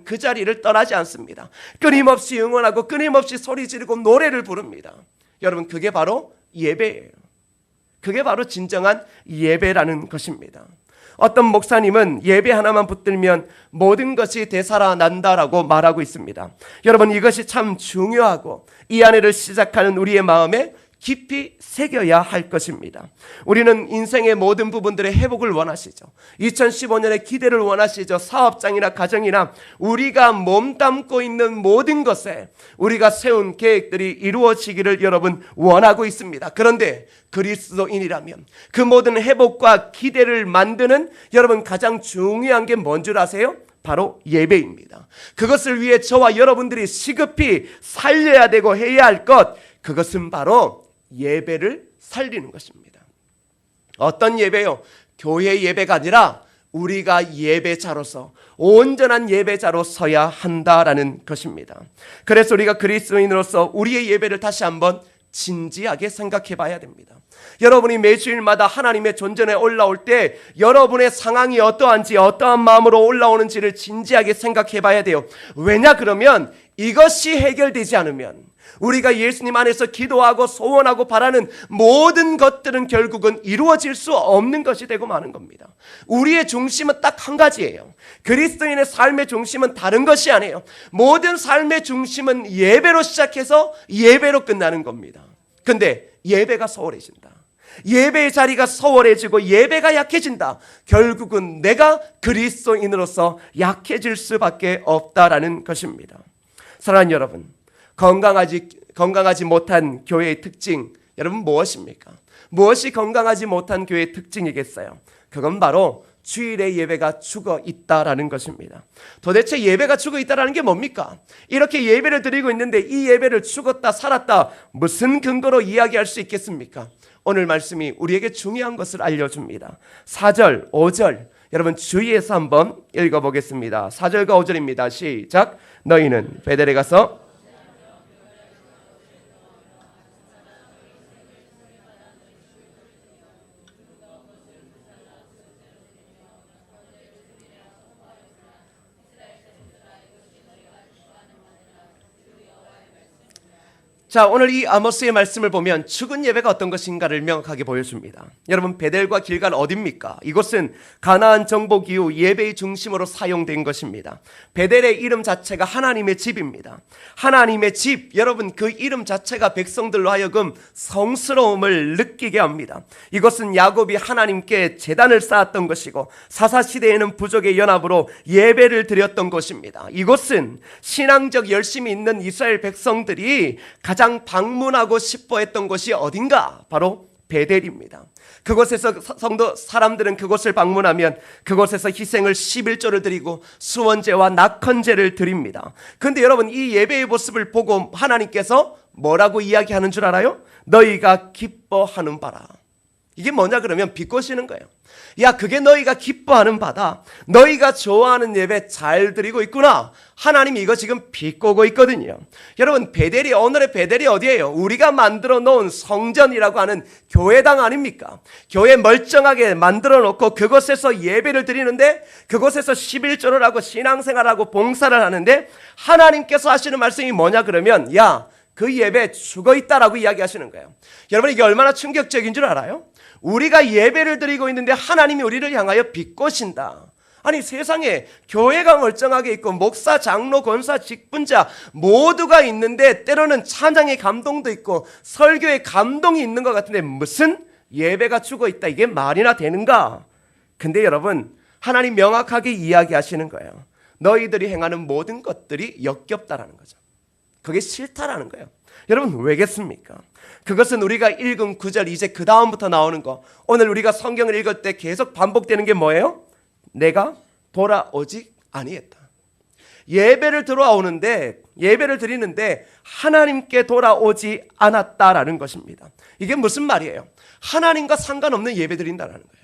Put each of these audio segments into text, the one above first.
그 자리를 떠나지 않습니다. 끊임없이 응원하고 끊임없이 소리 지르고 노래를 부릅니다. 여러분, 그게 바로 예배예요. 그게 바로 진정한 예배라는 것입니다. 어떤 목사님은 예배 하나만 붙들면 모든 것이 되살아난다라고 말하고 있습니다. 여러분, 이것이 참 중요하고 이 안에를 시작하는 우리의 마음에 깊이 새겨야 할 것입니다. 우리는 인생의 모든 부분들의 회복을 원하시죠. 2015년에 기대를 원하시죠. 사업장이나 가정이나 우리가 몸담고 있는 모든 것에 우리가 세운 계획들이 이루어지기를 여러분 원하고 있습니다. 그런데 그리스도인이라면 그 모든 회복과 기대를 만드는 여러분 가장 중요한 게 뭔 줄 아세요? 바로 예배입니다. 그것을 위해 저와 여러분들이 시급히 살려야 되고 해야 할 것, 그것은 바로 예배를 살리는 것입니다. 어떤 예배요? 교회 예배가 아니라 우리가 예배자로서 온전한 예배자로 서야 한다라는 것입니다. 그래서 우리가 그리스도인으로서 우리의 예배를 다시 한번 진지하게 생각해 봐야 됩니다. 여러분이 매주일마다 하나님의 존전에 올라올 때 여러분의 상황이 어떠한지, 어떠한 마음으로 올라오는지를 진지하게 생각해 봐야 돼요. 왜냐 그러면 이것이 해결되지 않으면 우리가 예수님 안에서 기도하고 소원하고 바라는 모든 것들은 결국은 이루어질 수 없는 것이 되고 마는 겁니다. 우리의 중심은 딱 한 가지예요. 그리스도인의 삶의 중심은 다른 것이 아니에요. 모든 삶의 중심은 예배로 시작해서 예배로 끝나는 겁니다. 근데 예배가 소홀해진다, 예배의 자리가 소홀해지고 예배가 약해진다, 결국은 내가 그리스도인으로서 약해질 수밖에 없다라는 것입니다. 사랑하는 여러분, 건강하지 못한 교회의 특징, 여러분 무엇입니까? 무엇이 건강하지 못한 교회의 특징이겠어요? 그건 바로 주일의 예배가 죽어 있다라는 것입니다. 도대체 예배가 죽어 있다라는 게 뭡니까? 이렇게 예배를 드리고 있는데 이 예배를 죽었다 살았다 무슨 근거로 이야기할 수 있겠습니까? 오늘 말씀이 우리에게 중요한 것을 알려줍니다. 4절, 5절 여러분 주의해서 한번 읽어보겠습니다. 4절과 5절입니다. 시작. 너희는 베델에 가서 자, 오늘 이 아모스의 말씀을 보면 죽은 예배가 어떤 것인가를 명확하게 보여줍니다. 여러분, 베델과 길갈 어디입니까? 이곳은 가나안 정복 이후 예배의 중심으로 사용된 것입니다. 베델의 이름 자체가 하나님의 집입니다. 하나님의 집, 여러분 그 이름 자체가 백성들로 하여금 성스러움을 느끼게 합니다. 이곳은 야곱이 하나님께 제단을 쌓았던 것이고 사사시대에는 부족의 연합으로 예배를 드렸던 곳입니다. 이곳은 신앙적 열심이 있는 이스라엘 백성들이 가장 방문하고 싶어 했던 곳이 어딘가? 바로 베델입니다. 그곳에서 성도 사람들은 그곳을 방문하면 그곳에서 희생을 11조를 드리고 수원제와 낙헌제를 드립니다. 그런데 여러분, 이 예배의 모습을 보고 하나님께서 뭐라고 이야기하는 줄 알아요? 너희가 기뻐하는 바라. 이게 뭐냐 그러면 비꼬시는 거예요. 야, 그게 너희가 기뻐하는 바다. 너희가 좋아하는 예배 잘 드리고 있구나. 하나님이 이거 지금 비꼬고 있거든요. 여러분, 베델이, 오늘의 베델이 어디예요? 우리가 만들어 놓은 성전이라고 하는 교회당 아닙니까? 교회 멀쩡하게 만들어 놓고 그곳에서 예배를 드리는데 그곳에서 11조를 하고 신앙생활하고 봉사를 하는데 하나님께서 하시는 말씀이 뭐냐 그러면 야, 그 예배 죽어 있다라고 이야기하시는 거예요. 여러분, 이게 얼마나 충격적인 줄 알아요? 우리가 예배를 드리고 있는데 하나님이 우리를 향하여 비꼬신다. 아니, 세상에 교회가 멀쩡하게 있고 목사, 장로, 권사, 직분자 모두가 있는데 때로는 찬양의 감동도 있고 설교의 감동이 있는 것 같은데 무슨 예배가 죽어 있다, 이게 말이나 되는가? 근데 여러분, 하나님 명확하게 이야기하시는 거예요. 너희들이 행하는 모든 것들이 역겹다라는 거죠. 그게 싫다라는 거예요. 여러분, 왜겠습니까? 그것은 우리가 읽은 9절 이제 그 다음부터 나오는 거, 오늘 우리가 성경을 읽을 때 계속 반복되는 게 뭐예요? 내가 돌아오지 아니했다. 예배를 들어오는데, 예배를 드리는데 하나님께 돌아오지 않았다라는 것입니다. 이게 무슨 말이에요? 하나님과 상관없는 예배 드린다라는 거예요.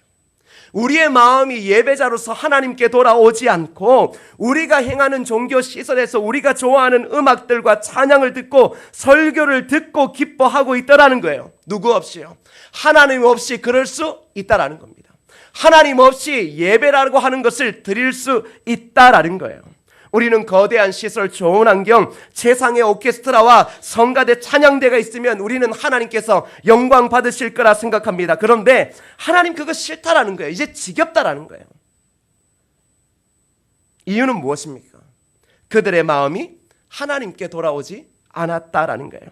우리의 마음이 예배자로서 하나님께 돌아오지 않고 우리가 행하는 종교 시설에서 우리가 좋아하는 음악들과 찬양을 듣고 설교를 듣고 기뻐하고 있다라는 거예요. 누구 없이요? 하나님 없이 그럴 수 있다라는 겁니다. 하나님 없이 예배라고 하는 것을 드릴 수 있다라는 거예요. 우리는 거대한 시설, 좋은 환경, 세상의 오케스트라와 성가대 찬양대가 있으면 우리는 하나님께서 영광 받으실 거라 생각합니다. 그런데 하나님 그거 싫다라는 거예요. 이제 지겹다라는 거예요. 이유는 무엇입니까? 그들의 마음이 하나님께 돌아오지 않았다라는 거예요.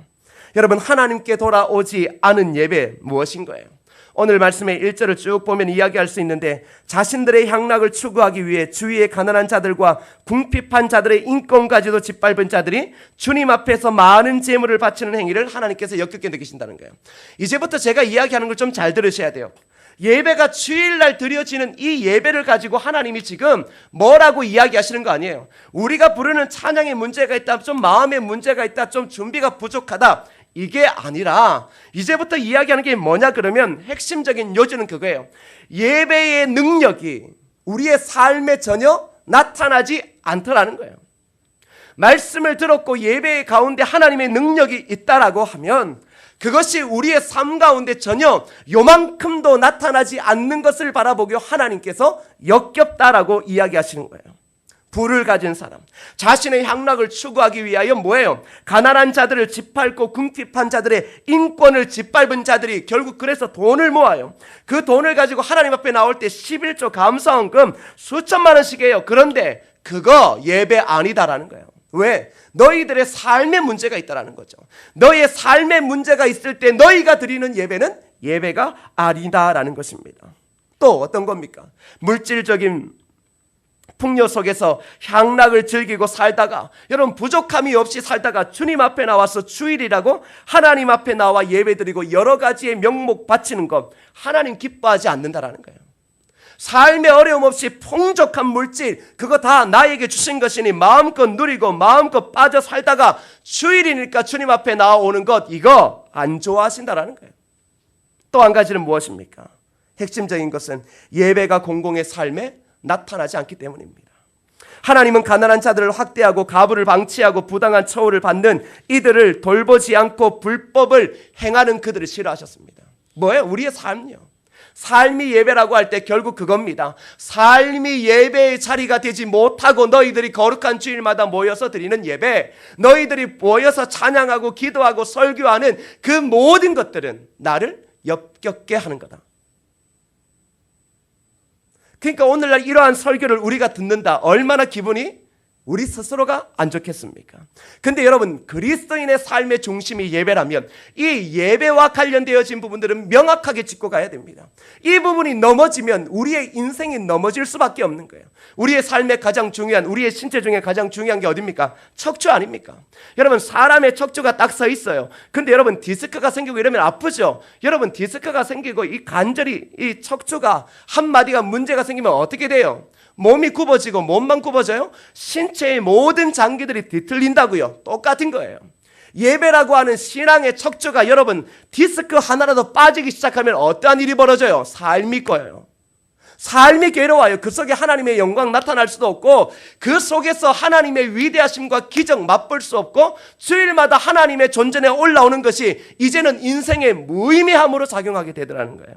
여러분, 하나님께 돌아오지 않은 예배 무엇인 거예요? 오늘 말씀의 1절을 쭉 보면 이야기할 수 있는데, 자신들의 향락을 추구하기 위해 주위의 가난한 자들과 궁핍한 자들의 인권까지도 짓밟은 자들이 주님 앞에서 많은 재물을 바치는 행위를 하나님께서 역겹게 느끼신다는 거예요. 이제부터 제가 이야기하는 걸 좀 잘 들으셔야 돼요. 예배가 주일날 드려지는 이 예배를 가지고 하나님이 지금 뭐라고 이야기하시는 거 아니에요. 우리가 부르는 찬양에 문제가 있다, 좀 마음에 문제가 있다, 좀 준비가 부족하다, 이게 아니라 이제부터 이야기하는 게 뭐냐 그러면 핵심적인 요지는 그거예요. 예배의 능력이 우리의 삶에 전혀 나타나지 않더라는 거예요. 말씀을 들었고 예배 가운데 하나님의 능력이 있다라고 하면 그것이 우리의 삶 가운데 전혀 요만큼도 나타나지 않는 것을 바라보고 하나님께서 역겹다라고 이야기하시는 거예요. 부를 가진 사람, 자신의 향락을 추구하기 위하여 뭐예요? 가난한 자들을 짓밟고 궁핍한 자들의 인권을 짓밟은 자들이 결국 그래서 돈을 모아요. 그 돈을 가지고 하나님 앞에 나올 때 11조 감사원금 수천만 원씩이에요. 그런데 그거 예배 아니다라는 거예요. 왜? 너희들의 삶에 문제가 있다라는 거죠. 너희의 삶에 문제가 있을 때 너희가 드리는 예배는 예배가 아니다라는 것입니다. 또 어떤 겁니까? 물질적인 풍요 속에서 향락을 즐기고 살다가, 여러분 부족함이 없이 살다가 주님 앞에 나와서 주일이라고 하나님 앞에 나와 예배드리고 여러 가지의 명목 바치는 것, 하나님 기뻐하지 않는다라는 거예요. 삶에 어려움 없이 풍족한 물질, 그거 다 나에게 주신 것이니 마음껏 누리고 마음껏 빠져 살다가 주일이니까 주님 앞에 나오는 것, 이거 안 좋아하신다라는 거예요. 또 한 가지는 무엇입니까? 핵심적인 것은 예배가 공공의 삶에 나타나지 않기 때문입니다. 하나님은 가난한 자들을 학대하고 가부를 방치하고 부당한 처우를 받는 이들을 돌보지 않고 불법을 행하는 그들을 싫어하셨습니다. 뭐예요? 우리의 삶이요. 삶이 예배라고 할 때 결국 그겁니다. 삶이 예배의 자리가 되지 못하고 너희들이 거룩한 주일마다 모여서 드리는 예배, 너희들이 모여서 찬양하고 기도하고 설교하는 그 모든 것들은 나를 역겹게 하는 거다. 그러니까 오늘날 이러한 설교를 우리가 듣는다. 얼마나 기분이 우리 스스로가 안 좋겠습니까? 근데 여러분, 그리스도인의 삶의 중심이 예배라면 이 예배와 관련되어진 부분들은 명확하게 짚고 가야 됩니다. 이 부분이 넘어지면 우리의 인생이 넘어질 수밖에 없는 거예요. 우리의 삶의 가장 중요한, 우리의 신체 중에 가장 중요한 게 어딥니까? 척추 아닙니까? 여러분, 사람의 척추가 딱 서 있어요. 근데 여러분, 디스크가 생기고 이러면 아프죠? 여러분, 디스크가 생기고 이 관절이, 이 척추가 한마디가 문제가 생기면 어떻게 돼요? 몸이 굽어지고 몸만 굽어져요? 신체의 모든 장기들이 뒤틀린다고요. 똑같은 거예요. 예배라고 하는 신앙의 척추가 여러분 디스크 하나라도 빠지기 시작하면 어떠한 일이 벌어져요? 삶이 꺼요. 삶이 괴로워요. 그 속에 하나님의 영광 나타날 수도 없고 그 속에서 하나님의 위대하심과 기적 맛볼 수 없고 주일마다 하나님의 존전에 올라오는 것이 이제는 인생의 무의미함으로 작용하게 되더라는 거예요.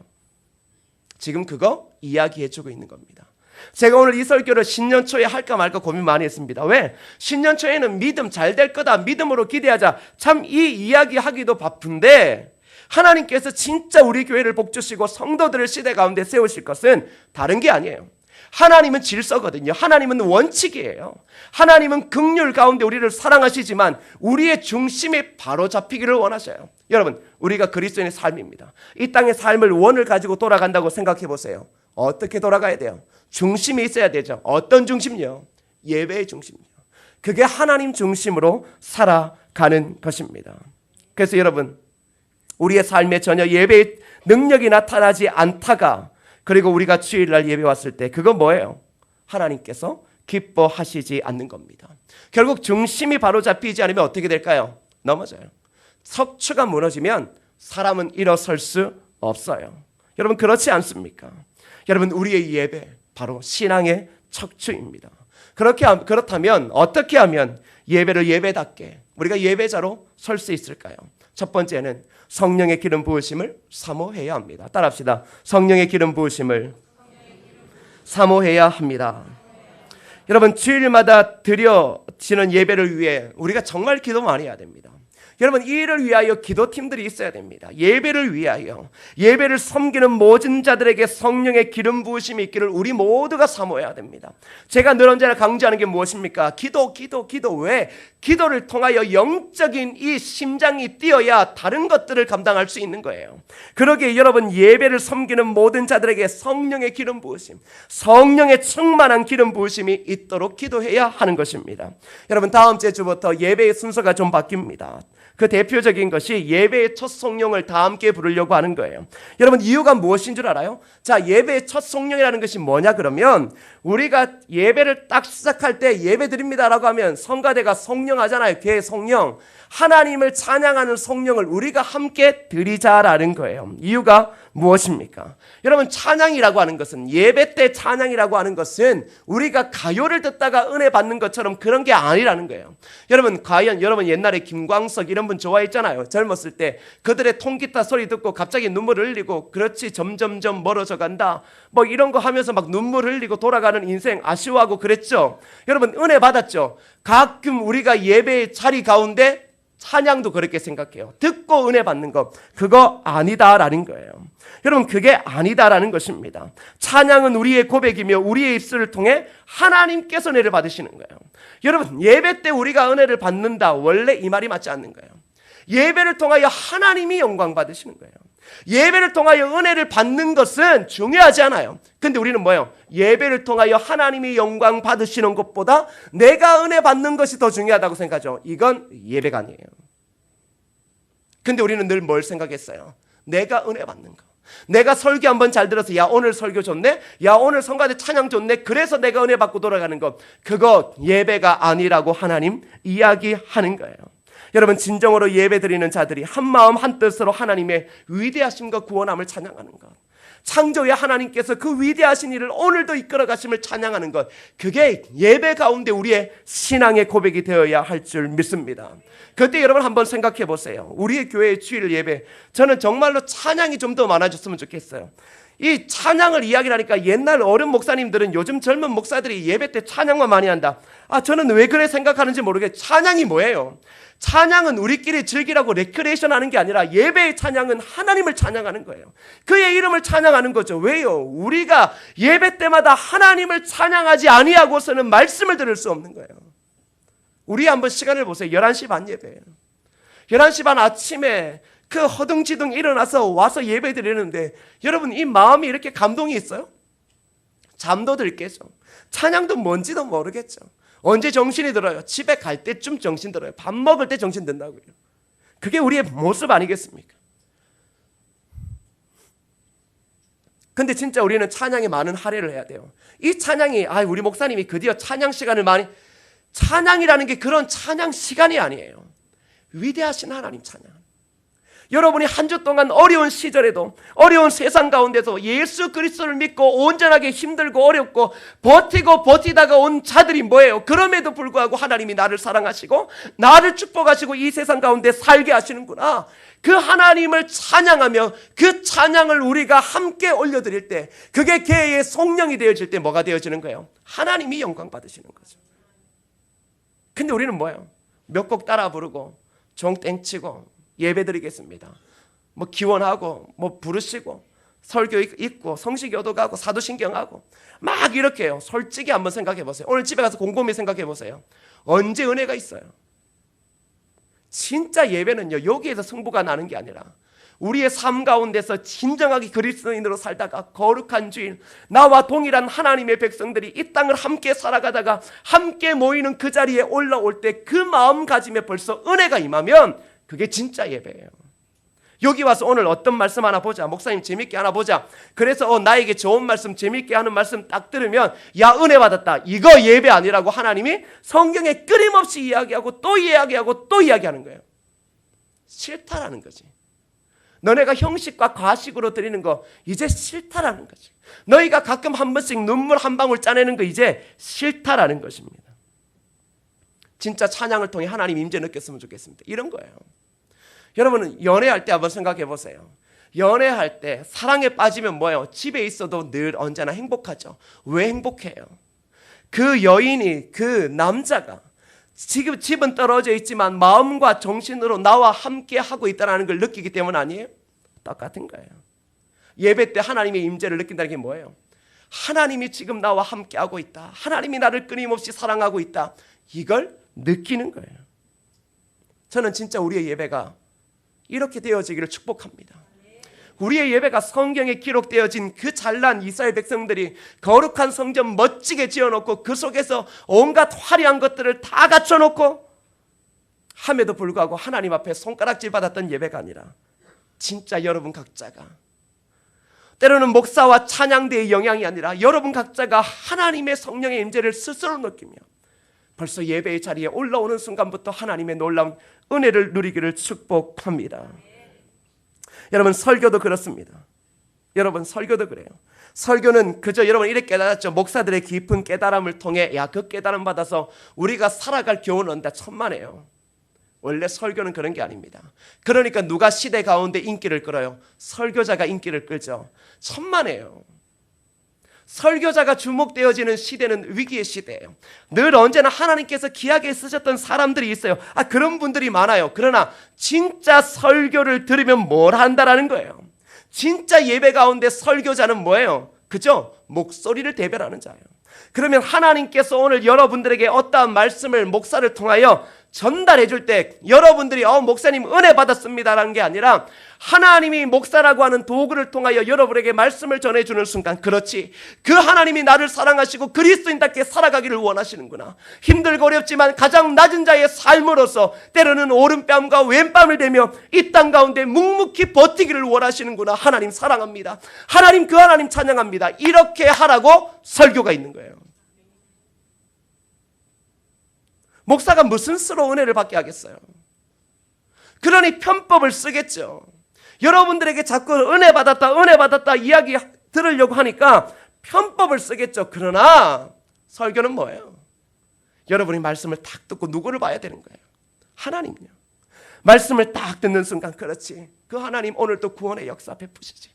지금 그거 이야기해주고 있는 겁니다. 제가 오늘 이 설교를 신년 초에 할까 말까 고민 많이 했습니다. 왜? 신년 초에는 믿음 잘 될 거다, 믿음으로 기대하자, 참 이 이야기 하기도 바쁜데 하나님께서 진짜 우리 교회를 복주시고 성도들을 시대 가운데 세우실 것은 다른 게 아니에요. 하나님은 질서거든요. 하나님은 원칙이에요. 하나님은 긍휼 가운데 우리를 사랑하시지만 우리의 중심이 바로 잡히기를 원하셔요. 여러분, 우리가 그리스도인의 삶입니다. 이 땅의 삶을 원을 가지고 돌아간다고 생각해 보세요. 어떻게 돌아가야 돼요? 중심이 있어야 되죠. 어떤 중심이요? 예배의 중심이요. 그게 하나님 중심으로 살아가는 것입니다. 그래서 여러분, 우리의 삶에 전혀 예배의 능력이 나타나지 않다가 그리고 우리가 주일날 예배 왔을 때 그건 뭐예요? 하나님께서 기뻐하시지 않는 겁니다. 결국 중심이 바로 잡히지 않으면 어떻게 될까요? 넘어져요. 척추가 무너지면 사람은 일어설 수 없어요. 여러분, 그렇지 않습니까? 여러분, 우리의 예배 바로 신앙의 척추입니다. 그렇다면 어떻게 하면 예배를 예배답게 우리가 예배자로 설 수 있을까요? 첫 번째는 성령의 기름 부으심을 사모해야 합니다. 따라합시다. 성령의 기름 부으심을 사모해야 합니다. 여러분, 주일마다 드려지는 예배를 위해 우리가 정말 기도 많이 해야 됩니다. 여러분, 이 일을 위하여 기도팀들이 있어야 됩니다. 예배를 위하여, 예배를 섬기는 모든 자들에게 성령의 기름 부으심이 있기를 우리 모두가 사모해야 됩니다. 제가 늘 언제나 강조하는 게 무엇입니까? 기도. 왜? 기도를 통하여 영적인 이 심장이 뛰어야 다른 것들을 감당할 수 있는 거예요. 그러기에 여러분, 예배를 섬기는 모든 자들에게 성령의 기름 부으심, 성령의 충만한 기름 부으심이 있도록 기도해야 하는 것입니다. 여러분, 다음 주부터 예배의 순서가 좀 바뀝니다. 그 대표적인 것이 예배의 첫 성령을 다 함께 부르려고 하는 거예요. 여러분, 이유가 무엇인 줄 알아요? 자, 예배의 첫 성령이라는 것이 뭐냐 그러면, 우리가 예배를 딱 시작할 때 예배 드립니다라고 하면 성가대가 성령 하잖아요. 걔 성령, 하나님을 찬양하는 성령을 우리가 함께 드리자라는 거예요. 이유가 무엇입니까? 여러분, 찬양이라고 하는 것은, 예배 때 찬양이라고 하는 것은 우리가 가요를 듣다가 은혜 받는 것처럼 그런 게 아니라는 거예요. 여러분, 과연 여러분 옛날에 김광석 이런 분 좋아했잖아요. 젊었을 때 그들의 통기타 소리 듣고 갑자기 눈물을 흘리고, 그렇지 점점점 멀어져 간다, 뭐 이런 거 하면서 막 눈물 흘리고 돌아가는 인생 아쉬워하고 그랬죠. 여러분, 은혜 받았죠. 가끔 우리가 예배의 자리 가운데 찬양도 그렇게 생각해요. 듣고 은혜 받는 것, 그거 아니다라는 거예요. 여러분, 그게 아니다라는 것입니다. 찬양은 우리의 고백이며 우리의 입술을 통해 하나님께서 은혜를 받으시는 거예요. 여러분, 예배 때 우리가 은혜를 받는다, 원래 이 말이 맞지 않는 거예요. 예배를 통하여 하나님이 영광 받으시는 거예요. 예배를 통하여 은혜를 받는 것은 중요하지 않아요. 근데 우리는 뭐예요? 예배를 통하여 하나님이 영광 받으시는 것보다 내가 은혜 받는 것이 더 중요하다고 생각하죠. 이건 예배가 아니에요. 근데 우리는 늘 뭘 생각했어요? 내가 은혜 받는 거. 내가 설교 한번 잘 들어서, 야 오늘 설교 좋네, 야 오늘 성가대 찬양 좋네, 그래서 내가 은혜 받고 돌아가는 것, 그거 예배가 아니라고 하나님 이야기하는 거예요. 여러분, 진정으로 예배드리는 자들이 한 마음 한 뜻으로 하나님의 위대하심과 구원함을 찬양하는 것, 창조의 하나님께서 그 위대하신 일을 오늘도 이끌어 가심을 찬양하는 것, 그게 예배 가운데 우리의 신앙의 고백이 되어야 할 줄 믿습니다. 그때 여러분 한번 생각해 보세요. 우리의 교회의 주일 예배, 저는 정말로 찬양이 좀 더 많아졌으면 좋겠어요. 이 찬양을 이야기하니까 옛날 어른 목사님들은 요즘 젊은 목사들이 예배 때 찬양만 많이 한다. 저는 왜 그래 생각하는지 모르겠어요. 찬양이 뭐예요? 찬양은 우리끼리 즐기라고 레크레이션 하는 게 아니라, 예배의 찬양은 하나님을 찬양하는 거예요. 그의 이름을 찬양하는 거죠. 왜요? 우리가 예배 때마다 하나님을 찬양하지 아니하고서는 말씀을 들을 수 없는 거예요. 우리 한번 시간을 보세요. 11시 반 예배예요. 11시 반 아침에 그 허둥지둥 일어나서 와서 예배 드리는데, 여러분 이 마음이 이렇게 감동이 있어요? 잠도 들겠죠. 찬양도 뭔지도 모르겠죠. 언제 정신이 들어요? 집에 갈 때쯤 정신 들어요. 밥 먹을 때 정신 든다고요. 그게 우리의 모습 아니겠습니까? 근데 진짜 우리는 찬양에 많은 할애를 해야 돼요. 이 찬양이, 우리 목사님이 드디어 찬양 시간을 많이, 찬양이라는 게 그런 찬양 시간이 아니에요. 위대하신 하나님 찬양. 여러분이 한 주 동안 어려운 시절에도, 어려운 세상 가운데서 예수 그리스도를 믿고 온전하게 힘들고 어렵고 버티다가 온 자들이 뭐예요? 그럼에도 불구하고 하나님이 나를 사랑하시고 나를 축복하시고 이 세상 가운데 살게 하시는구나. 그 하나님을 찬양하며 그 찬양을 우리가 함께 올려드릴 때, 그게 개의 성령이 되어질 때 뭐가 되어지는 거예요? 하나님이 영광 받으시는 거죠. 근데 우리는 뭐예요? 몇 곡 따라 부르고 종 땡치고 예배 드리겠습니다, 뭐 기원하고 뭐 부르시고 설교 읽고 성시교도 가고 사도신경하고 막 이렇게 해요. 솔직히 한번 생각해 보세요. 오늘 집에 가서 곰곰이 생각해 보세요. 언제 은혜가 있어요? 진짜 예배는요, 여기에서 승부가 나는 게 아니라 우리의 삶 가운데서 진정하게 그리스도인으로 살다가 거룩한 주인, 나와 동일한 하나님의 백성들이 이 땅을 함께 살아가다가 함께 모이는 그 자리에 올라올 때 그 마음가짐에 벌써 은혜가 임하면 그게 진짜 예배예요. 여기 와서 오늘 어떤 말씀 하나 보자, 목사님 재밌게 하나 보자, 그래서 나에게 좋은 말씀, 재밌게 하는 말씀 딱 들으면 야 은혜 받았다, 이거 예배 아니라고 하나님이 성경에 끊임없이 이야기하고 또 이야기하고 또 이야기하는 거예요. 싫다라는 거지. 너네가 형식과 과식으로 드리는 거 이제 싫다라는 거지. 너희가 가끔 한 번씩 눈물 한 방울 짜내는 거 이제 싫다라는 것입니다. 진짜 찬양을 통해 하나님 임재 느꼈으면 좋겠습니다. 이런 거예요. 여러분은 연애할 때 한번 생각해 보세요. 연애할 때 사랑에 빠지면 뭐예요? 집에 있어도 늘 언제나 행복하죠. 왜 행복해요? 그 여인이, 그 남자가 지금 집은 떨어져 있지만 마음과 정신으로 나와 함께 하고 있다는 걸 느끼기 때문 아니에요? 똑같은 거예요. 예배 때 하나님의 임재를 느낀다는 게 뭐예요? 하나님이 지금 나와 함께 하고 있다. 하나님이 나를 끊임없이 사랑하고 있다. 이걸 느끼는 거예요. 저는 진짜 우리의 예배가 이렇게 되어지기를 축복합니다. 우리의 예배가 성경에 기록되어진 그 잘난 이스라엘 백성들이 거룩한 성전 멋지게 지어놓고 그 속에서 온갖 화려한 것들을 다 갖춰놓고 함에도 불구하고 하나님 앞에 손가락질 받았던 예배가 아니라 진짜 여러분 각자가, 때로는 목사와 찬양대의 영향이 아니라 여러분 각자가 하나님의 성령의 임재를 스스로 느끼며 벌써 예배의 자리에 올라오는 순간부터 하나님의 놀라운 은혜를 누리기를 축복합니다. 여러분, 설교도 그렇습니다. 여러분, 설교도 그래요. 설교는 그저 여러분 이렇게 깨달았죠. 목사들의 깊은 깨달음을 통해 그 깨달음 받아서 우리가 살아갈 교훈을 얻는다. 천만에요. 원래 설교는 그런 게 아닙니다. 그러니까 누가 시대 가운데 인기를 끌어요? 설교자가 인기를 끌죠. 천만에요. 설교자가 주목되어지는 시대는 위기의 시대예요. 늘 언제나 하나님께서 귀하게 쓰셨던 사람들이 있어요. 그런 분들이 많아요. 그러나 진짜 설교를 들으면 뭘 한다라는 거예요. 진짜 예배 가운데 설교자는 뭐예요? 그죠? 목소리를 대변하는 자예요. 그러면 하나님께서 오늘 여러분들에게 어떠한 말씀을 목사를 통하여 전달해 줄 때 여러분들이 목사님 은혜 받았습니다라는 게 아니라 하나님이 목사라고 하는 도구를 통하여 여러분에게 말씀을 전해주는 순간, 그렇지, 그 하나님이 나를 사랑하시고 그리스도인답게 살아가기를 원하시는구나. 힘들고 어렵지만 가장 낮은 자의 삶으로서 때로는 오른뺨과 왼뺨을 대며 이 땅 가운데 묵묵히 버티기를 원하시는구나. 하나님 사랑합니다. 하나님, 그 하나님 찬양합니다. 이렇게 하라고 설교가 있는 거예요. 목사가 무슨 수로 은혜를 받게 하겠어요? 그러니 편법을 쓰겠죠. 여러분들에게 자꾸 은혜 받았다 이야기 들으려고 하니까 편법을 쓰겠죠. 그러나 설교는 뭐예요? 여러분이 말씀을 딱 듣고 누구를 봐야 되는 거예요? 하나님요. 말씀을 딱 듣는 순간, 그렇지, 그 하나님 오늘도 구원의 역사 베푸시지.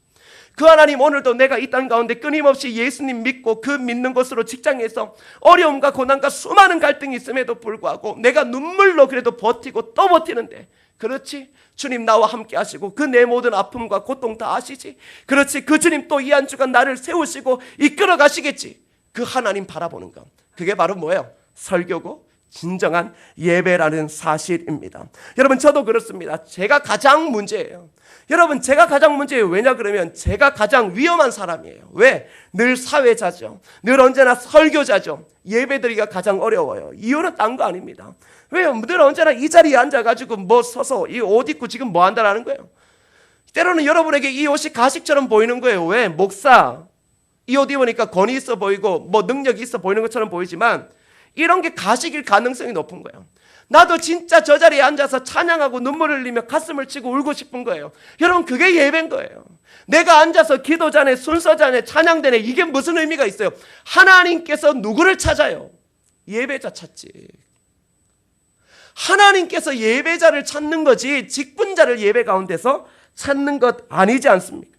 그 하나님 오늘도 내가 이 땅 가운데 끊임없이 예수님 믿고 그 믿는 것으로 직장에서 어려움과 고난과 수많은 갈등이 있음에도 불구하고 내가 눈물로 그래도 버티고 또 버티는데, 그렇지, 주님 나와 함께 하시고 그 내 모든 아픔과 고통 다 아시지. 그렇지, 그 주님 또 이 한 주간 나를 세우시고 이끌어 가시겠지. 그 하나님 바라보는 것, 그게 바로 뭐예요? 설교고 진정한 예배라는 사실입니다. 여러분, 저도 그렇습니다. 제가 가장 문제예요. 여러분, 제가 가장 문제예요. 왜냐 그러면 제가 가장 위험한 사람이에요. 왜? 늘 사회자죠. 늘 언제나 설교자죠. 예배드리기가 가장 어려워요. 이유는 딴 거 아닙니다. 왜요? 늘 언제나 이 자리에 앉아가지고 뭐 서서 이 옷 입고 지금 뭐 한다라는 거예요. 때로는 여러분에게 이 옷이 가식처럼 보이는 거예요. 왜? 목사, 이 옷 입으니까 권위 있어 보이고 뭐 능력이 있어 보이는 것처럼 보이지만 이런 게 가식일 가능성이 높은 거예요. 나도 진짜 저 자리에 앉아서 찬양하고 눈물을 흘리며 가슴을 치고 울고 싶은 거예요. 여러분, 그게 예배인 거예요. 내가 앉아서 기도자네, 순서자네, 찬양대네, 이게 무슨 의미가 있어요? 하나님께서 누구를 찾아요? 예배자 찾지. 하나님께서 예배자를 찾는 거지 직분자를 예배 가운데서 찾는 것 아니지 않습니까?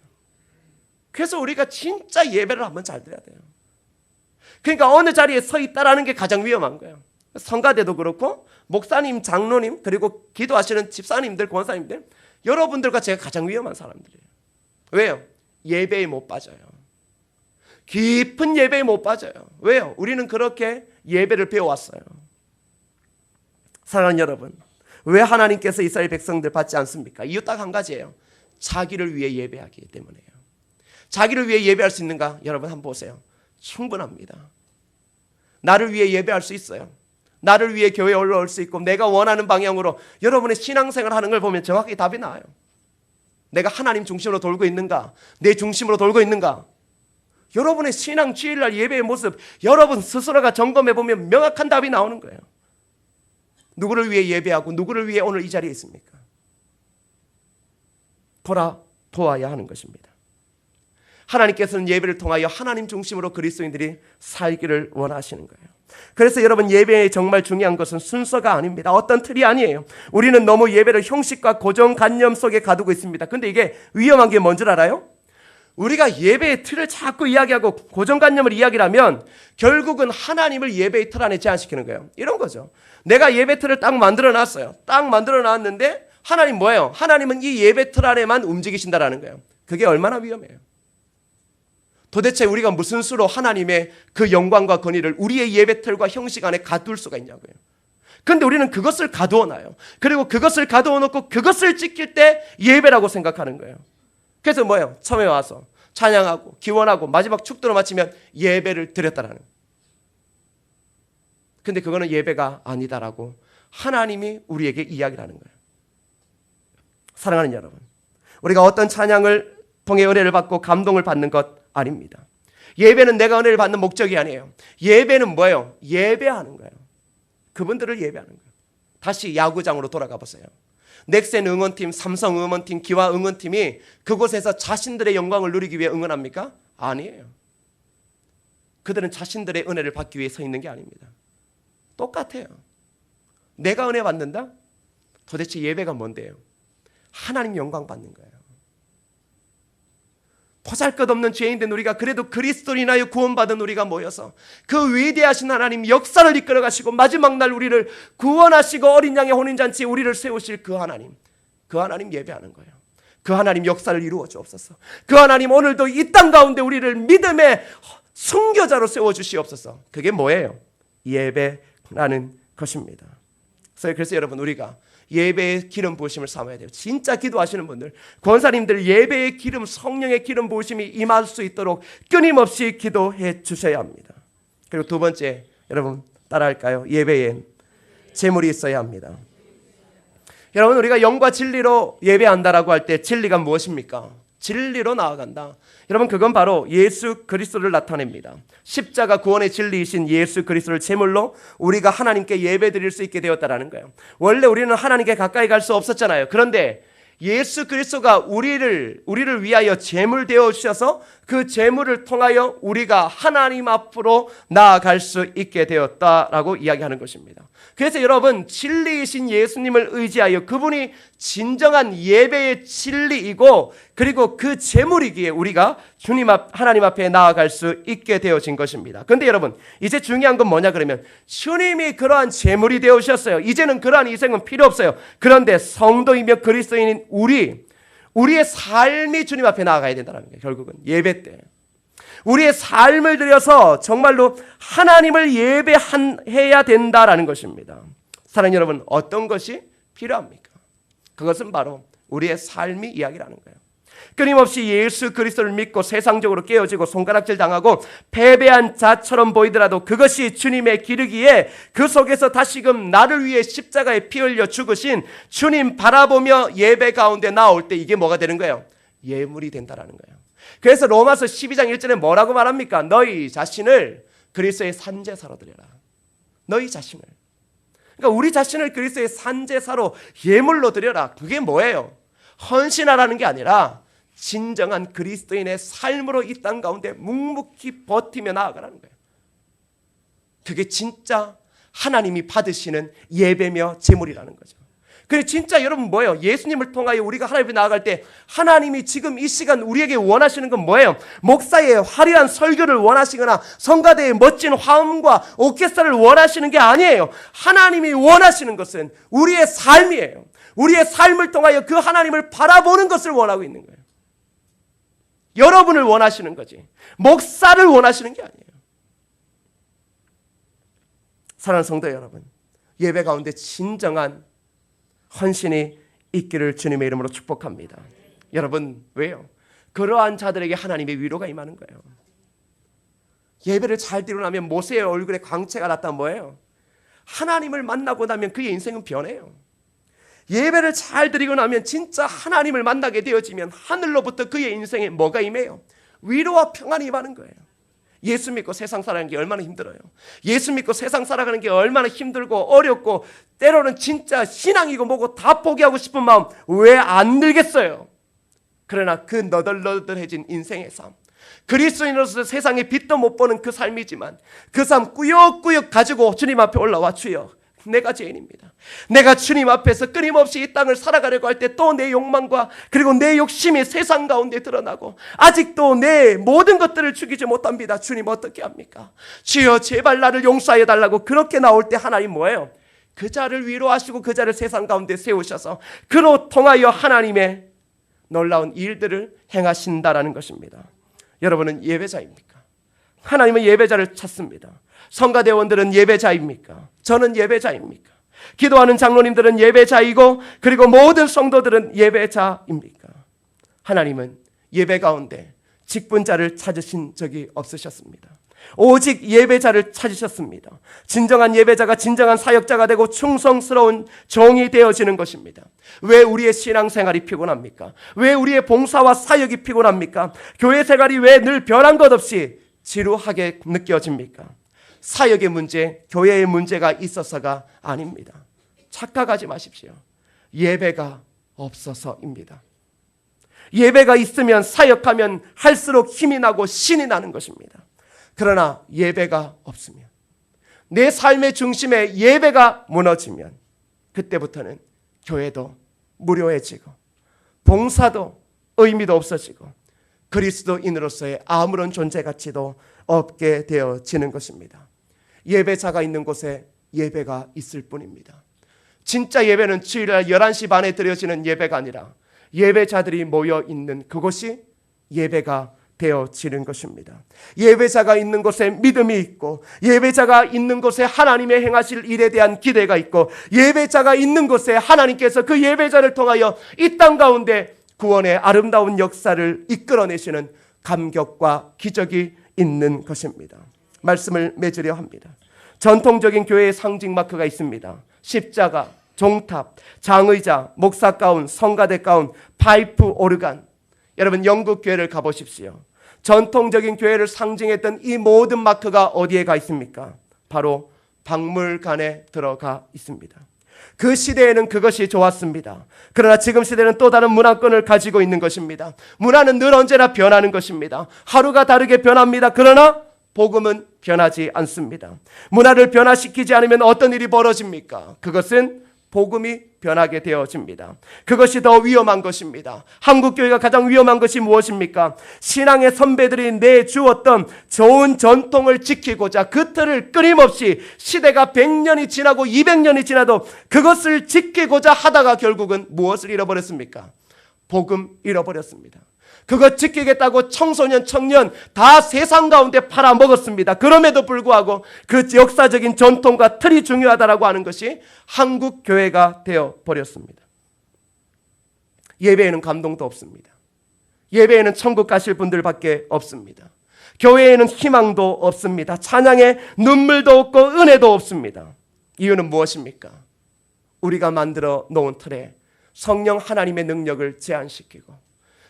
그래서 우리가 진짜 예배를 한번 잘 드려야 돼요. 그러니까 어느 자리에 서 있다라는 게 가장 위험한 거예요. 성가대도 그렇고 목사님, 장로님, 그리고 기도하시는 집사님들, 권사님들, 여러분들과 제가 가장 위험한 사람들이에요. 왜요? 예배에 못 빠져요. 깊은 예배에 못 빠져요. 왜요? 우리는 그렇게 예배를 배워왔어요. 사랑하는 여러분, 왜 하나님께서 이스라엘 백성들 받지 않습니까? 이유 딱 한 가지예요. 자기를 위해 예배하기 때문에요. 자기를 위해 예배할 수 있는가? 여러분 한번 보세요. 충분합니다. 나를 위해 예배할 수 있어요. 나를 위해 교회에 올라올 수 있고 내가 원하는 방향으로 여러분의 신앙생활 하는 걸 보면 정확히 답이 나와요. 내가 하나님 중심으로 돌고 있는가? 내 중심으로 돌고 있는가? 여러분의 신앙 주일날 예배의 모습 여러분 스스로가 점검해 보면 명확한 답이 나오는 거예요. 누구를 위해 예배하고 누구를 위해 오늘 이 자리에 있습니까? 돌아보아야 하는 것입니다. 하나님께서는 예배를 통하여 하나님 중심으로 그리스도인들이 살기를 원하시는 거예요. 그래서 여러분, 예배에 정말 중요한 것은 순서가 아닙니다. 어떤 틀이 아니에요. 우리는 너무 예배를 형식과 고정관념 속에 가두고 있습니다. 근데 이게 위험한 게 뭔지 알아요? 우리가 예배의 틀을 자꾸 이야기하고 고정관념을 이야기하면 결국은 하나님을 예배의 틀 안에 제한시키는 거예요. 이런 거죠. 내가 예배 틀을 딱 만들어 놨어요. 딱 만들어 놨는데 하나님 뭐예요? 하나님은 이 예배 틀 안에만 움직이신다라는 거예요. 그게 얼마나 위험해요. 도대체 우리가 무슨 수로 하나님의 그 영광과 권위를 우리의 예배 틀과 형식 안에 가둘 수가 있냐고요. 그런데 우리는 그것을 가두어 놔요. 그리고 그것을 가두어 놓고 그것을 지킬 때 예배라고 생각하는 거예요. 그래서 뭐예요? 처음에 와서 찬양하고 기원하고 마지막 축도로 마치면 예배를 드렸다라는 거예요. 근데 그거는 예배가 아니다라고 하나님이 우리에게 이야기를 하는 거예요. 사랑하는 여러분, 우리가 어떤 찬양을 통해 은혜를 받고 감동을 받는 것 아닙니다. 예배는 내가 은혜를 받는 목적이 아니에요. 예배는 뭐예요? 예배하는 거예요. 그분들을 예배하는 거예요. 다시 야구장으로 돌아가 보세요. 넥센 응원팀, 삼성 응원팀, 기아 응원팀이 그곳에서 자신들의 영광을 누리기 위해 응원합니까? 아니에요. 그들은 자신들의 은혜를 받기 위해 서 있는 게 아닙니다. 똑같아요. 내가 은혜 받는다? 도대체 예배가 뭔데요? 하나님 영광 받는 거예요. 보잘것없는 죄인된 우리가 그래도 그리스도로 인하여 구원받은 우리가 모여서 그 위대하신 하나님 역사를 이끌어 가시고 마지막 날 우리를 구원하시고 어린 양의 혼인잔치에 우리를 세우실 그 하나님 예배하는 거예요. 그 하나님 역사를 이루어 주옵소서. 그 하나님 오늘도 이 땅 가운데 우리를 믿음의 순교자로 세워주시옵소서. 그게 뭐예요? 예배라는 것입니다. 그래서 여러분, 우리가 예배의 기름 부으심을 삼아야 돼요. 진짜 기도하시는 분들, 권사님들 예배의 기름, 성령의 기름 부으심이 임할 수 있도록 끊임없이 기도해 주셔야 합니다. 그리고 두 번째, 여러분 따라할까요? 예배에 제물이 있어야 합니다. 여러분, 우리가 영과 진리로 예배한다라고 할 때 진리가 무엇입니까? 진리로 나아간다. 여러분, 그건 바로 예수 그리스도를 나타냅니다. 십자가 구원의 진리이신 예수 그리스도를 제물로 우리가 하나님께 예배드릴 수 있게 되었다라는 거예요. 원래 우리는 하나님께 가까이 갈 수 없었잖아요. 그런데 예수 그리스도가 우리를 위하여 제물 되어 주셔서 그 제물을 통하여 우리가 하나님 앞으로 나아갈 수 있게 되었다라고 이야기하는 것입니다. 그래서 여러분, 진리이신 예수님을 의지하여 그분이 진정한 예배의 진리이고 그리고 그 제물이기에 우리가 하나님 앞에 나아갈 수 있게 되어진 것입니다. 그런데 여러분, 이제 중요한 건 뭐냐 그러면 주님이 그러한 제물이 되어주셨어요. 이제는 그러한 희생은 필요 없어요. 그런데 성도이며 그리스도인인 우리의 삶이 주님 앞에 나아가야 된다는 거예요. 결국은 예배 때 우리의 삶을 들여서 정말로 하나님을 예배해야 된다라는 것입니다. 사랑하는 여러분, 어떤 것이 필요합니까? 그것은 바로 우리의 삶이 이야기라는 거예요. 끊임없이 예수 그리스도를 믿고 세상적으로 깨어지고 손가락질 당하고 패배한 자처럼 보이더라도 그것이 주님의 기르기에 그 속에서 다시금 나를 위해 십자가에 피 흘려 죽으신 주님 바라보며 예배 가운데 나올 때 이게 뭐가 되는 거예요? 예물이 된다라는 거예요. 그래서 로마서 12장 1절에 뭐라고 말합니까? 너희 자신을 그리스도의 산제사로 드려라. 너희 자신을. 그러니까 우리 자신을 그리스도의 산제사로 예물로 드려라. 그게 뭐예요? 헌신하라는 게 아니라 진정한 그리스도인의 삶으로 이 땅 가운데 묵묵히 버티며 나아가라는 거예요. 그게 진짜 하나님이 받으시는 예배며 제물이라는 거죠. 그래, 진짜 여러분 뭐예요? 예수님을 통하여 우리가 하나님 앞에 나아갈 때 하나님이 지금 이 시간 우리에게 원하시는 건 뭐예요? 목사의 화려한 설교를 원하시거나 성가대의 멋진 화음과 오케스트라를 원하시는 게 아니에요. 하나님이 원하시는 것은 우리의 삶이에요. 우리의 삶을 통하여 그 하나님을 바라보는 것을 원하고 있는 거예요. 여러분을 원하시는 거지 목사를 원하시는 게 아니에요. 사랑하는 성도 여러분, 예배 가운데 진정한 헌신이 있기를 주님의 이름으로 축복합니다. 여러분, 왜요? 그러한 자들에게 하나님의 위로가 임하는 거예요. 예배를 잘 드리고 나면 모세의 얼굴에 광채가 났다면 뭐예요? 하나님을 만나고 나면 그의 인생은 변해요. 예배를 잘 드리고 나면 진짜 하나님을 만나게 되어지면 하늘로부터 그의 인생에 뭐가 임해요? 위로와 평안이 임하는 거예요. 예수 믿고 세상 살아가는 게 얼마나 힘들어요. 예수 믿고 세상 살아가는 게 얼마나 힘들고 어렵고 때로는 진짜 신앙이고 뭐고 다 포기하고 싶은 마음 왜 안 들겠어요? 그러나 그 너덜너덜해진 인생의 삶, 그리스도인으로서 세상에 빛도 못 보는 그 삶이지만 그 삶 꾸역꾸역 가지고 주님 앞에 올라와 주여 내가 죄인입니다. 내가 주님 앞에서 끊임없이 이 땅을 살아가려고 할 때 또 내 욕망과 그리고 내 욕심이 세상 가운데 드러나고 아직도 내 모든 것들을 죽이지 못합니다. 주님 어떻게 합니까? 주여 제발 나를 용서하여 달라고 그렇게 나올 때 하나님 뭐예요? 그 자를 위로하시고 그 자를 세상 가운데 세우셔서 그로 통하여 하나님의 놀라운 일들을 행하신다라는 것입니다. 여러분은 예배자입니까? 하나님은 예배자를 찾습니다. 성가대원들은 예배자입니까? 저는 예배자입니까? 기도하는 장로님들은 예배자이고 그리고 모든 성도들은 예배자입니까? 하나님은 예배 가운데 직분자를 찾으신 적이 없으셨습니다. 오직 예배자를 찾으셨습니다. 진정한 예배자가 진정한 사역자가 되고 충성스러운 종이 되어지는 것입니다. 왜 우리의 신앙생활이 피곤합니까? 왜 우리의 봉사와 사역이 피곤합니까? 교회 생활이 왜 늘 변한 것 없이 지루하게 느껴집니까? 사역의 문제, 교회의 문제가 있어서가 아닙니다. 착각하지 마십시오. 예배가 없어서입니다. 예배가 있으면 사역하면 할수록 힘이 나고 신이 나는 것입니다. 그러나 예배가 없으면, 내 삶의 중심에 예배가 무너지면 그때부터는 교회도 무료해지고 봉사도 의미도 없어지고 그리스도인으로서의 아무런 존재 가치도 없게 되어지는 것입니다. 예배자가 있는 곳에 예배가 있을 뿐입니다. 진짜 예배는 주일날 11시 반에 드려지는 예배가 아니라 예배자들이 모여 있는 그곳이 예배가 되어지는 것입니다. 예배자가 있는 곳에 믿음이 있고 예배자가 있는 곳에 하나님의 행하실 일에 대한 기대가 있고 예배자가 있는 곳에 하나님께서 그 예배자를 통하여 이 땅 가운데 구원의 아름다운 역사를 이끌어내시는 감격과 기적이 있는 것입니다. 말씀을 맺으려 합니다. 전통적인 교회의 상징 마크가 있습니다. 십자가, 종탑, 장의자, 목사 가운, 성가대 가운, 파이프, 오르간. 여러분 영국 교회를 가보십시오. 전통적인 교회를 상징했던 이 모든 마크가 어디에 가 있습니까? 바로 박물관에 들어가 있습니다. 그 시대에는 그것이 좋았습니다. 그러나 지금 시대는 또 다른 문화권을 가지고 있는 것입니다. 문화는 늘 언제나 변하는 것입니다. 하루가 다르게 변합니다. 그러나 복음은 변하지 않습니다. 문화를 변화시키지 않으면 어떤 일이 벌어집니까? 그것은 복음이 변하게 되어집니다. 그것이 더 위험한 것입니다. 한국교회가 가장 위험한 것이 무엇입니까? 신앙의 선배들이 내주었던 좋은 전통을 지키고자 그 틀을 끊임없이 시대가 100년이 지나고 200년이 지나도 그것을 지키고자 하다가 결국은 무엇을 잃어버렸습니까? 복음 잃어버렸습니다. 그것 지키겠다고 청소년, 청년 다 세상 가운데 팔아먹었습니다. 그럼에도 불구하고 그 역사적인 전통과 틀이 중요하다라고 하는 것이 한국 교회가 되어버렸습니다. 예배에는 감동도 없습니다. 예배에는 천국 가실 분들밖에 없습니다. 교회에는 희망도 없습니다. 찬양에 눈물도 없고 은혜도 없습니다. 이유는 무엇입니까? 우리가 만들어 놓은 틀에 성령 하나님의 능력을 제한시키고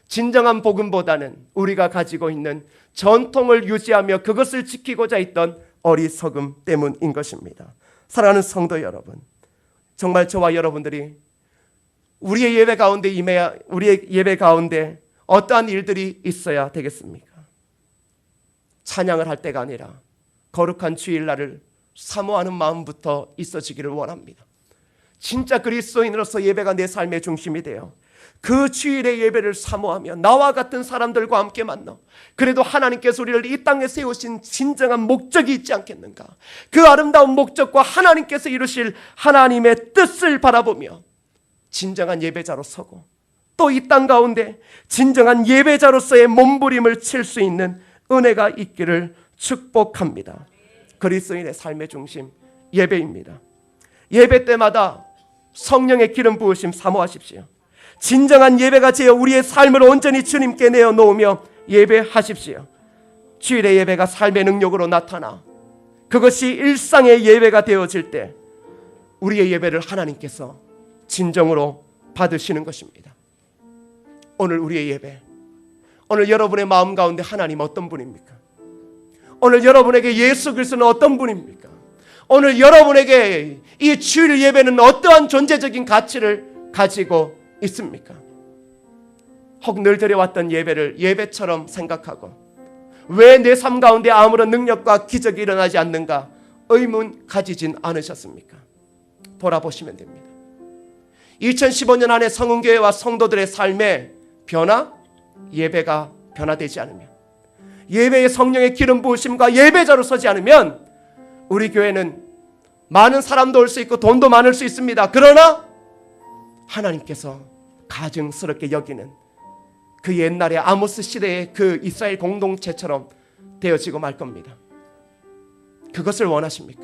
진정한 복음보다는 우리가 가지고 있는 전통을 유지하며 그것을 지키고자 했던 어리석음 때문인 것입니다. 사랑하는 성도 여러분, 정말 저와 여러분들이 우리의 예배 가운데 어떠한 일들이 있어야 되겠습니까? 찬양을 할 때가 아니라 거룩한 주일날을 사모하는 마음부터 있어지기를 원합니다. 진짜 그리스도인으로서 예배가 내 삶의 중심이 되어 그 주일의 예배를 사모하며 나와 같은 사람들과 함께 만나 그래도 하나님께서 우리를 이 땅에 세우신 진정한 목적이 있지 않겠는가? 그 아름다운 목적과 하나님께서 이루실 하나님의 뜻을 바라보며 진정한 예배자로 서고 또 이 땅 가운데 진정한 예배자로서의 몸부림을 칠 수 있는 은혜가 있기를 축복합니다. 그리스도인의 삶의 중심 예배입니다. 예배 때마다 성령의 기름 부으심 사모하십시오. 진정한 예배가 되어 우리의 삶을 온전히 주님께 내어놓으며 예배하십시오. 주일의 예배가 삶의 능력으로 나타나 그것이 일상의 예배가 되어질 때 우리의 예배를 하나님께서 진정으로 받으시는 것입니다. 오늘 우리의 예배, 오늘 여러분의 마음 가운데 하나님 어떤 분입니까? 오늘 여러분에게 예수 그리스도는 어떤 분입니까? 오늘 여러분에게 이 주일 예배는 어떠한 존재적인 가치를 가지고 있습니까? 혹 늘 드려왔던 예배를 예배처럼 생각하고 왜 내 삶 가운데 아무런 능력과 기적이 일어나지 않는가 의문 가지진 않으셨습니까? 돌아보시면 됩니다. 2015년 안에 성은교회와 성도들의 삶의 변화, 예배가 변화되지 않으면, 예배의 성령의 기름 부으심과 예배자로 서지 않으면 우리 교회는 많은 사람도 올 수 있고 돈도 많을 수 있습니다. 그러나 하나님께서 가증스럽게 여기는 그 옛날의 아모스 시대의 그 이스라엘 공동체처럼 되어지고 말 겁니다. 그것을 원하십니까?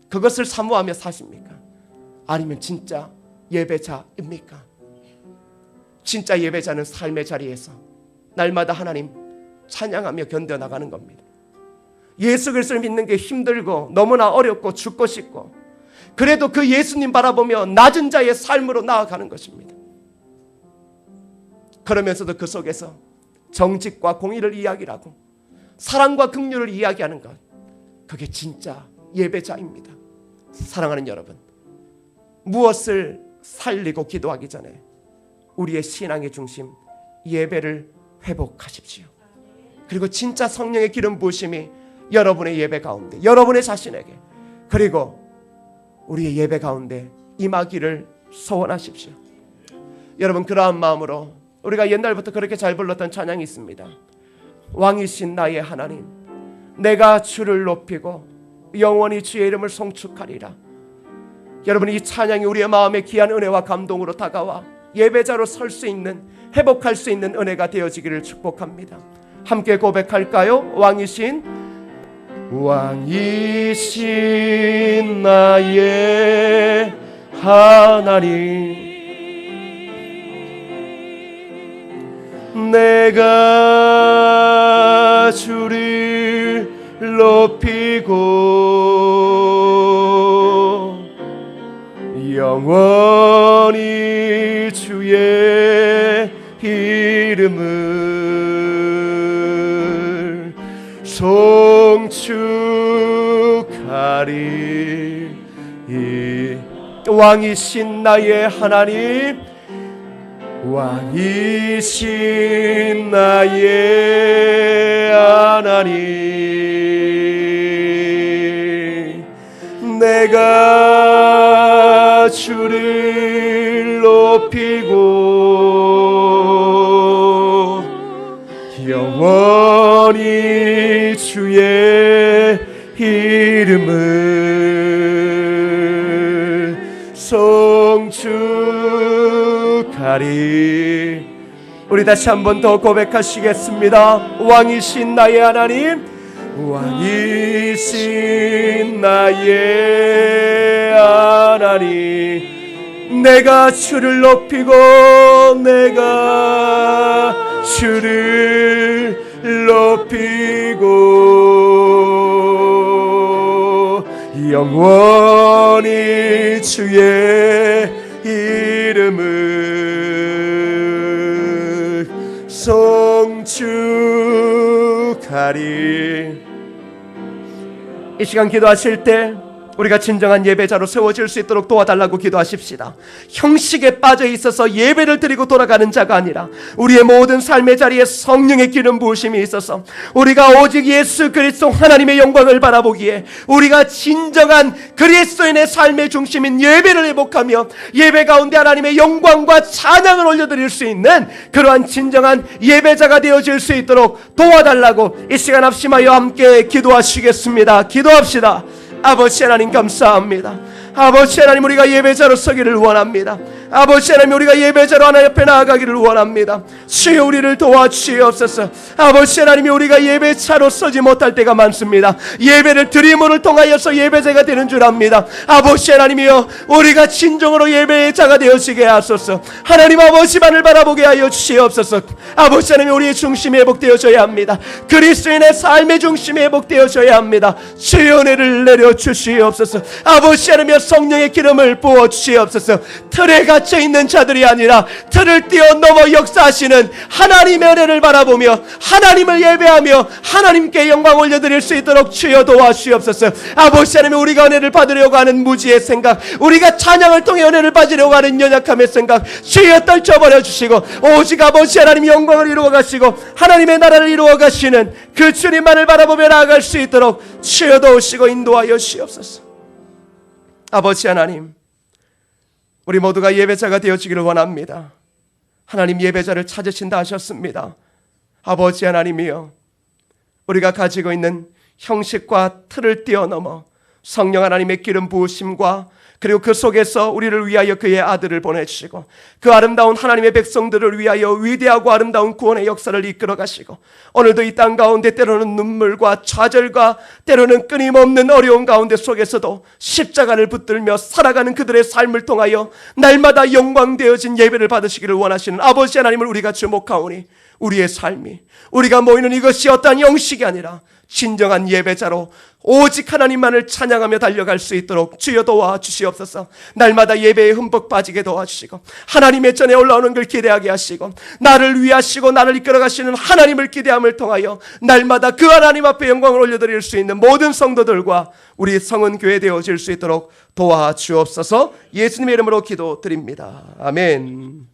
그것을 사모하며 사십니까? 아니면 진짜 예배자입니까? 진짜 예배자는 삶의 자리에서 날마다 하나님 찬양하며 견뎌나가는 겁니다. 예수 그리스도를 믿는 게 힘들고 너무나 어렵고 죽고 싶고, 그래도 그 예수님 바라보며 낮은 자의 삶으로 나아가는 것입니다. 그러면서도 그 속에서 정직과 공의를 이야기하고 사랑과 긍휼을 이야기하는 것, 그게 진짜 예배자입니다. 사랑하는 여러분, 무엇을 살리고 기도하기 전에 우리의 신앙의 중심 예배를 회복하십시오. 그리고 진짜 성령의 기름 부으심이 여러분의 예배 가운데, 여러분의 자신에게, 그리고 우리의 예배 가운데 임하기를 소원하십시오. 여러분, 그러한 마음으로 우리가 옛날부터 그렇게 잘 불렀던 찬양이 있습니다. 왕이신 나의 하나님, 내가 주를 높이고 영원히 주의 이름을 송축하리라. 여러분, 이 찬양이 우리의 마음에 귀한 은혜와 감동으로 다가와 예배자로 설 수 있는, 회복할 수 있는 은혜가 되어지기를 축복합니다. 함께 고백할까요? 왕이신 나의 하나님, 내가 주를 높이고 영원히 주의 이름을 송축하리. 왕이신 나의 하나님, 왕이신 나의 하나님, 내가 주를 높이고 영원히 주의 이름을 송축하리. 우리 다시 한 번 더 고백하시겠습니다. 왕이신 나의 하나님, 왕이신 나의 하나님, 내가 주를 높이고 내가 주를 높이고 영원히 주의 이름을 송축하리. 이 시간 기도하실 때 우리가 진정한 예배자로 세워질 수 있도록 도와달라고 기도하십시다. 형식에 빠져 있어서 예배를 드리고 돌아가는 자가 아니라 우리의 모든 삶의 자리에 성령의 기름 부으심이 있어서 우리가 오직 예수 그리스도 하나님의 영광을 바라보기에 우리가 진정한 그리스도인의 삶의 중심인 예배를 회복하며 예배 가운데 하나님의 영광과 찬양을 올려드릴 수 있는 그러한 진정한 예배자가 되어질 수 있도록 도와달라고 이 시간 합심하여 함께 기도하시겠습니다. 기도합시다. 아버지 하나님, 감사합니다. 아버지 하나님, 우리가 예배자로 서기를 원합니다. 아버지 하나님, 우리가 예배자로 하나님 옆에 나아가기를 원합니다. 주여 우리를 도와주시옵소서. 아버지 하나님이 우리가 예배자로 서지 못할 때가 많습니다. 예배를 드림으로 통하여서 예배자가 되는 줄 압니다. 아버지 하나님이여, 우리가 진정으로 예배자가 되어지게 하소서. 하나님 아버지만을 바라보게 하여 주시옵소서. 아버지 하나님, 우리의 중심이 회복되어져야 합니다. 그리스도인의 삶의 중심이 회복되어져야 합니다. 주의 은혜를 내려주시옵소서. 아버지 하나님, 성령의 기름을 부어주시옵소서. 틀에 갇혀있는 자들이 아니라 틀을 뛰어넘어 역사하시는 하나님의 은혜를 바라보며 하나님을 예배하며 하나님께 영광 올려드릴 수 있도록 주여 도와주시옵소서. 아버지 하나님, 우리가 은혜를 받으려고 하는 무지의 생각, 우리가 찬양을 통해 은혜를 받으려고 하는 연약함의 생각 주여 떨쳐버려 주시고 오직 아버지 하나님 영광을 이루어 가시고 하나님의 나라를 이루어 가시는 그 주님만을 바라보며 나아갈 수 있도록 주여 도우시고 인도하여 주시옵소서. 아버지 하나님, 우리 모두가 예배자가 되어지기를 원합니다. 하나님 예배자를 찾으신다 하셨습니다. 아버지 하나님이여, 우리가 가지고 있는 형식과 틀을 뛰어넘어 성령 하나님의 기름 부으심과 그리고 그 속에서 우리를 위하여 그의 아들을 보내주시고 그 아름다운 하나님의 백성들을 위하여 위대하고 아름다운 구원의 역사를 이끌어 가시고 오늘도 이 땅 가운데 때로는 눈물과 좌절과 때로는 끊임없는 어려운 가운데 속에서도 십자가를 붙들며 살아가는 그들의 삶을 통하여 날마다 영광되어진 예배를 받으시기를 원하시는 아버지 하나님을 우리가 주목하오니 우리의 삶이, 우리가 모이는 이것이 어떠한 형식이 아니라 진정한 예배자로 오직 하나님만을 찬양하며 달려갈 수 있도록 주여 도와주시옵소서. 날마다 예배에 흠뻑 빠지게 도와주시고 하나님의 전에 올라오는 걸 기대하게 하시고 나를 위하시고 나를 이끌어 가시는 하나님을 기대함을 통하여 날마다 그 하나님 앞에 영광을 올려드릴 수 있는 모든 성도들과 우리 성은교회 되어질 수 있도록 도와주옵소서. 예수님의 이름으로 기도드립니다. 아멘.